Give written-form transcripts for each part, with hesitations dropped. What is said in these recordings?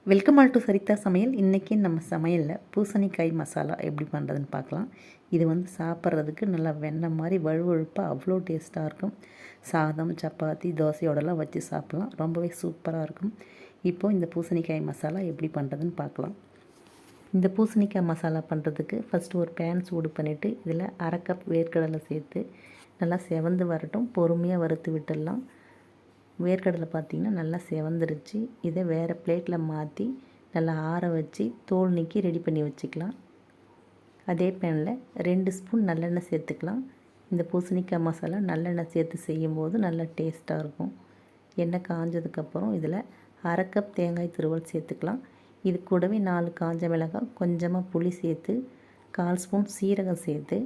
Welcome all to சரிதா சமையல். இன்றைக்கி நம்ம சமையலில் பூசணிக்காய் மசாலா எப்படி பண்ணுறதுன்னு பார்க்கலாம். இது சாப்பிட்றதுக்கு நல்லா வெண்ணெய் மாதிரி வழுவழுப்பாக அவ்வளோ டேஸ்ட்டாக இருக்கும். சாதம், சப்பாத்தி, தோசையோடலாம் வச்சு சாப்பிட்லாம். ரொம்பவே சூப்பராக இருக்கும். இப்போது இந்த பூசணிக்காய் மசாலா எப்படி பண்ணுறதுன்னு பார்க்கலாம். இந்த பூசணிக்காய் மசாலா பண்ணுறதுக்கு ஃபஸ்ட்டு ஒரு பேன் சூடு பண்ணிவிட்டு இதில் அரை கப் வேர்க்கடலை சேர்த்து நல்லா செவந்து வரட்டும். பொறுமையாக வறுத்து விட்டுடலாம். வேர்க்கடலை பார்த்திங்கன்னா நல்லா செவந்துருச்சு. இதை வேறு பிளேட்டில் மாற்றி நல்லா ஆற வச்சு தோல் நீக்கி ரெடி பண்ணி வச்சுக்கலாம். அதே பேனில் 2 ஸ்பூன் நல்லெண்ணெய் சேர்த்துக்கலாம். இந்த பூசணிக்காய் மசாலா நல்லெண்ணெய் சேர்த்து செய்யும்போது நல்லா டேஸ்ட்டாக இருக்கும். எண்ணெய் காஞ்சதுக்கப்புறம் இதில் அரை கப் தேங்காய் துருவல் சேர்த்துக்கலாம். இது கூடவே 4 காஞ்ச மிளகாய், கொஞ்சமாக புளி சேர்த்து 1/4 ஸ்பூன் சீரகம் சேர்த்து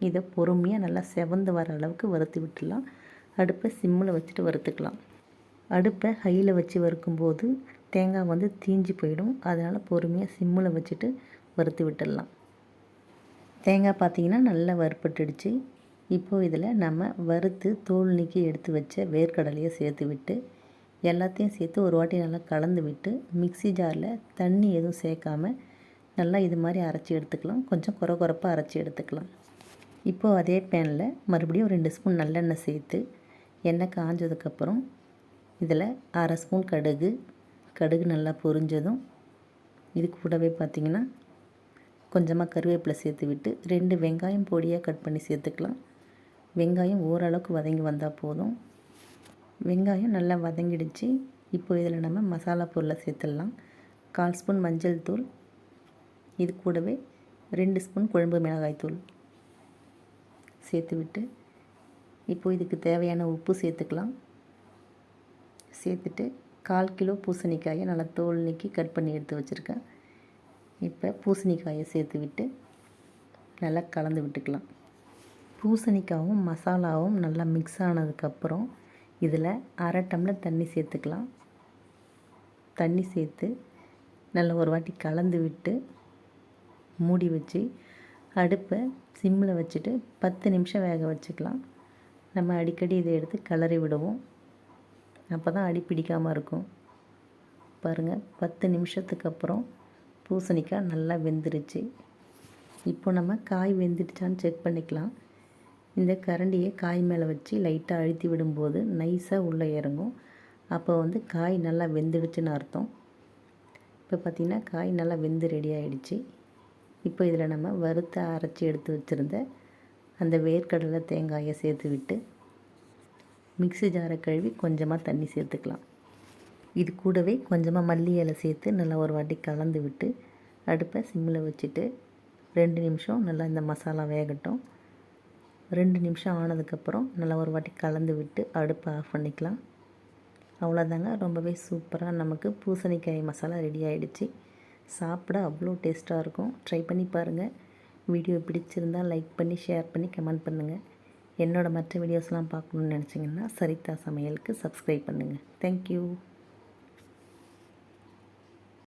இதை பொறுமையாக நல்லா செவந்து வர அளவுக்கு வறுத்து விட்டுடலாம். அடுப்பை சிம்மில் வச்சுட்டு வறுத்துக்கலாம். அடுப்பை ஹையில் வச்சு வறுக்கும்போது தேங்காய் தீஞ்சு போயிடும். அதனால் பொறுமையாக சிம்மில் வச்சுட்டு வறுத்து விட்டுடலாம். தேங்காய் பார்த்திங்கன்னா நல்லா வறுப்பட்டுடுச்சு. இப்போது இதில் நம்ம வறுத்து தோல் நீக்கி எடுத்து வச்ச வேர்க்கடலையை சேர்த்து விட்டு எல்லாத்தையும் சேர்த்து ஒரு வாட்டி நல்லா கலந்து விட்டு மிக்ஸி ஜாரில் தண்ணி எதுவும் சேர்க்காமல் நல்லா இது மாதிரி அரைச்சி எடுத்துக்கலாம். கொஞ்சம் கொரப்பாக அரைச்சி எடுத்துக்கலாம். இப்போது அதே பேனில் மறுபடியும் 2 ஸ்பூன் நல்லெண்ணெய் சேர்த்து எண்ணெய் காஞ்சதுக்கப்புறம் இதில் அரை ஸ்பூன் கடுகு நல்லா பொரிஞ்சதும் இது கூடவே பார்த்திங்கன்னா கொஞ்சமாக கருவேப்பிலை சேர்த்து விட்டு 2 வெங்காயம் பொடியாக கட் பண்ணி சேர்த்துக்கலாம். வெங்காயம் ஓரளவுக்கு வதங்கி வந்தால் போதும். வெங்காயம் நல்லா வதங்கிடுச்சு. இப்போ இதில் நம்ம மசாலா பொருளை சேர்த்துடலாம். 1/4 ஸ்பூன் மஞ்சள் தூள், இது கூடவே 2 ஸ்பூன் குழம்பு மிளகாய் தூள் சேர்த்து விட்டு இப்போது இதுக்கு தேவையான உப்பு சேர்த்துக்கலாம். சேர்த்துட்டு 1/4 கிலோ பூசணிக்காயை நல்லா தோல் நீக்கி கட் பண்ணி எடுத்து வச்சுருக்கேன். இப்போ பூசணிக்காயை சேர்த்து விட்டு நல்லா கலந்து விட்டுக்கலாம். பூசணிக்காயும் மசாலாவும் நல்லா மிக்ஸ் ஆனதுக்கப்புறம் இதில் அரை டம்ளர் தண்ணி சேர்த்துக்கலாம். தண்ணி சேர்த்து நல்லா ஒரு வாட்டி கலந்து விட்டு மூடி வச்சு அடுப்பை சிம்மில் வச்சுட்டு 10 நிமிஷம் வேக வச்சுக்கலாம். நம்ம அடிக்கடி இதை எடுத்து கிளறி விடுவோம். அப்போ தான் அடி பிடிக்காமல் இருக்கும். பாருங்கள், 10 நிமிஷத்துக்கு அப்புறம் பூசணிக்காய் நல்லா வெந்துருச்சு. இப்போ நம்ம காய் வெந்துடுச்சான்னு செக் பண்ணிக்கலாம். இந்த கரண்டியை காய் மேலே வச்சு லைட்டாக அழுத்தி விடும்போது நைஸாக உள்ளே இறங்கும். அப்போ காய் நல்லா வெந்துடுச்சுன்னு அர்த்தம். இப்போ பார்த்திங்கன்னா காய் நல்லா வெந்து ரெடி ஆகிடுச்சு. இப்போ இதில் நம்ம வறுத்து அரைச்சி எடுத்து வச்சுருந்த அந்த வேர்க்கடலை தேங்காயை சேர்த்து விட்டு மிக்ஸி ஜாரை கழுவி கொஞ்சமாக தண்ணி சேர்த்துக்கலாம். இது கூடவே கொஞ்சமாக மல்லி இலை சேர்த்து நல்லா ஒரு வாட்டி கலந்து விட்டு அடுப்பை சிம்மில் வச்சுட்டு 2 நிமிஷம் நல்லா இந்த மசாலா வேகட்டும். 2 நிமிஷம் ஆனதுக்கப்புறம் நல்லா ஒரு வாட்டி கலந்து விட்டு அடுப்பை ஆஃப் பண்ணிக்கலாம். அவ்வளோதாங்க, ரொம்பவே சூப்பராக நமக்கு பூசணிக்காய் மசாலா ரெடி ஆகிடுச்சு. சாப்பிட அவ்வளோ டேஸ்ட்டாக இருக்கும். ட்ரை பண்ணி பாருங்கள். வீடியோ பிடிச்சிருந்தால் லைக் பண்ணி, ஷேர் பண்ணி, கமெண்ட் பண்ணுங்கள். என்னோடய மற்ற வீடியோஸ்லாம் பார்க்கணுன்னு நினச்சிங்கன்னா சரிதா சமையலுக்கு சப்ஸ்கிரைப் பண்ணுங்கள். தேங்க்யூ.